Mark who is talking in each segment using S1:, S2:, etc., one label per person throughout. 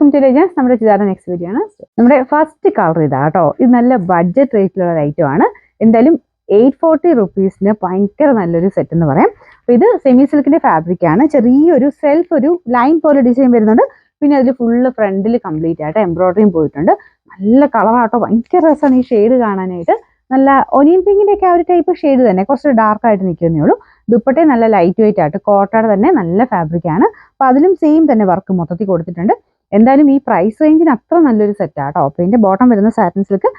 S1: Welcome to രജാസ്. നമ്മുടെ ചെയ്താൽ next video ആണ്. നമ്മുടെ ഫസ്റ്റ് കളർ ഇതാ കേട്ടോ. ഇത് നല്ല ബഡ്ജറ്റ് റേറ്റിലുള്ള ഐറ്റം ആണ്. എന്തായാലും 840 റുപ്പീസിന് ഭയങ്കര നല്ലൊരു സെറ്റ് എന്ന് പറയാം. അപ്പോൾ ഇത് സെമി സിൽക്കിന്റെ ഫാബ്രിക് ആണ്. ചെറിയൊരു സെൽഫ് ഒരു ലൈൻ പോലെ ഡിസൈൻ വരുന്നുണ്ട്. പിന്നെ അതിൽ ഫുള്ള് ഫ്രണ്ടിൽ കംപ്ലീറ്റ് ആയിട്ട് എംബ്രോയിഡറിയും പോയിട്ടുണ്ട്. നല്ല കളറാട്ടോ, ഭയങ്കര രസമാണ് ഈ ഷെയ്ഡ് കാണാനായിട്ട്. നല്ല ഒനിയൻ പിങ്കിന്റെ ഒക്കെ ആ ഒരു ടൈപ്പ് ഷെയ്ഡ് തന്നെ, കുറച്ച് ഡാർക്ക് ആയിട്ട് നിൽക്കുന്നേ ഉള്ളൂ. ദുപ്പട്ടയും നല്ല ലൈറ്റ് വെയിറ്റ് ആയിട്ട് കോട്ടയുടെ തന്നെ നല്ല ഫാബ്രിക് ആണ്. അപ്പോൾ അതിലും സെയിം തന്നെ വർക്ക് മൊത്തത്തിൽ കൊടുത്തിട്ടുണ്ട്. എന്തായാലും ഈ പ്രൈസ് റേഞ്ചിന് അത്ര നല്ലൊരു സെറ്റാട്ടോ. അപ്പോൾ ഇതിന്റെ ബോട്ടം വരുന്ന സാറ്റിൻ സിൽക്ക്,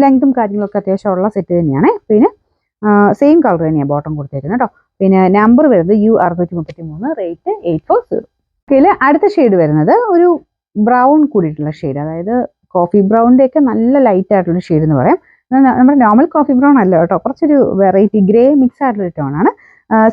S1: ലെങ്തും കാര്യങ്ങളൊക്കെ അത്യാവശ്യം ഉള്ള സെറ്റ് തന്നെയാണ്. പിന്നെ സെയിം കളർ തന്നെയാണ് ബോട്ടം കൊടുത്തേക്കുന്നത് കേട്ടോ. പിന്നെ നമ്പർ വരുന്നത് U633, റേറ്റ് 840. ഇതിൽ അടുത്ത ഷെയ്ഡ് വരുന്നത് ഒരു ബ്രൗൺ കൂടിയിട്ടുള്ള ഷെയ്ഡ്, അതായത് കോഫി ബ്രൗണിന്റെ ഒക്കെ നല്ല ലൈറ്റ് ആയിട്ടുള്ള ഷെയ്ഡ് എന്ന് പറയാം. നമ്മുടെ നോർമൽ കോഫി ബ്രൗൺ അല്ല കേട്ടോ, കുറച്ചൊരു വെറൈറ്റി ഗ്രേ മിക്സ് ആയിട്ടുള്ള ടോണാണ്.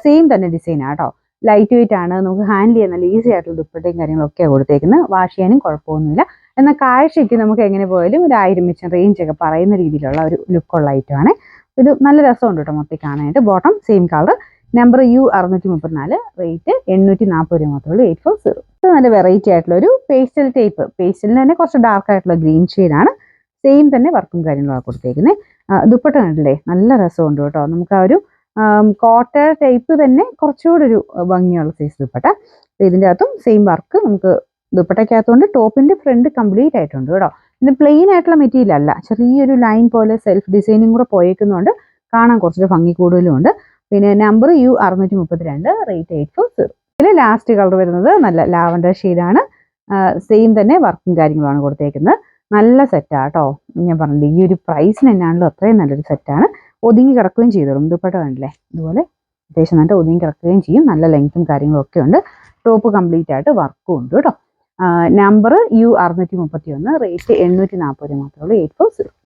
S1: സെയിം തന്നെ ഡിസൈൻ ആട്ടോ. ലൈറ്റ് വെയിറ്റ് ആണ്, നമുക്ക് ഹാൻഡിൽ ചെയ്യാൻ നല്ല ഈസി ആയിട്ടുള്ള ദുപ്പട്ടയും കാര്യങ്ങളൊക്കെ കൊടുത്തേക്കുന്നത്. വാഷ് ചെയ്യാനും കുഴപ്പമൊന്നുമില്ല. എന്നാൽ കാഴ്ചയ്ക്ക് നമുക്ക് എങ്ങനെ പോയാലും ഒരു 1000 റേഞ്ച് ഒക്കെ പറയുന്ന രീതിയിലുള്ള ഒരു ലുക്കുള്ള ഐറ്റം ആണ്. ഇത് നല്ല രസമുണ്ട് കേട്ടോ മൊത്തം കാണാനായിട്ട്. Bottom same colour, number U634, rate 840 രൂപ മാത്രമേ ഉള്ളൂ. 840. ഇത് നല്ല വെറൈറ്റി ആയിട്ടുള്ള ഒരു പേസ്റ്റൽ ടൈപ്പ്, പേസ്റ്റലിന് തന്നെ കുറച്ച് ഡാർക്ക് ആയിട്ടുള്ള ഗ്രീൻ ഷെയ്ഡാണ്. സെയിം തന്നെ വർക്കും കാര്യങ്ങളൊക്കെ കൊടുത്തേക്കുന്നത്. ദുപ്പട്ട കണ്ടില്ലേ, നല്ല രസമുണ്ട് കേട്ടോ. നമുക്ക് ആ ഒരു കോട്ട ടൈപ്പ് തന്നെ കുറച്ചുകൂടി ഒരു ഭംഗിയുള്ള സൈസ് ദുപ്പട്ട. ഇതിൻ്റെ അകത്തും സെയിം വർക്ക് നമുക്ക് ദുപ്പട്ടയ്ക്കകത്തുകൊണ്ട് ടോപ്പിന്റെ ഫ്രണ്ട് കംപ്ലീറ്റ് ആയിട്ടുണ്ട് കേട്ടോ. ഇത് പ്ലെയിൻ ആയിട്ടുള്ള മെറ്റീരിയൽ അല്ല, ചെറിയൊരു ലൈൻ പോലെ സെൽഫ് ഡിസൈനും കൂടെ പോയേക്കുന്നതുകൊണ്ട് കാണാൻ കുറച്ചൊരു ഭംഗി കൂടുതലും ഉണ്ട്. പിന്നെ നമ്പർ U632, റേറ്റ് 840. ഇതിൽ ലാസ്റ്റ് കളർ വരുന്നത് നല്ല ലാവൻഡർ ഷെയ്ഡാണ്. സെയിം തന്നെ വർക്കും കാര്യങ്ങളാണ് കൊടുത്തേക്കുന്നത്. നല്ല സെറ്റാട്ടോ. ഞാൻ പറഞ്ഞില്ലേ, ഈ ഒരു പ്രൈസിന് തന്നെയാണല്ലോ അത്രയും നല്ലൊരു സെറ്റാണ്. ഒതുങ്ങി കിടക്കുകയും ചെയ്തോളും. ദുപ്പട്ട കണ്ടില്ലേ, ഇതുപോലെ അത്യാവശ്യം നന്നായിട്ട് ഒതുങ്ങി കിടക്കുകയും ചെയ്യും. നല്ല ലെങ്ത്തും കാര്യങ്ങളും ഒക്കെ ഉണ്ട്. ടോപ്പ് കംപ്ലീറ്റ് ആയിട്ട് വർക്കും ഉണ്ട് കേട്ടോ. നമ്പർ U631, റേറ്റ് 840 മാത്രമേ ഉള്ളൂ. 840.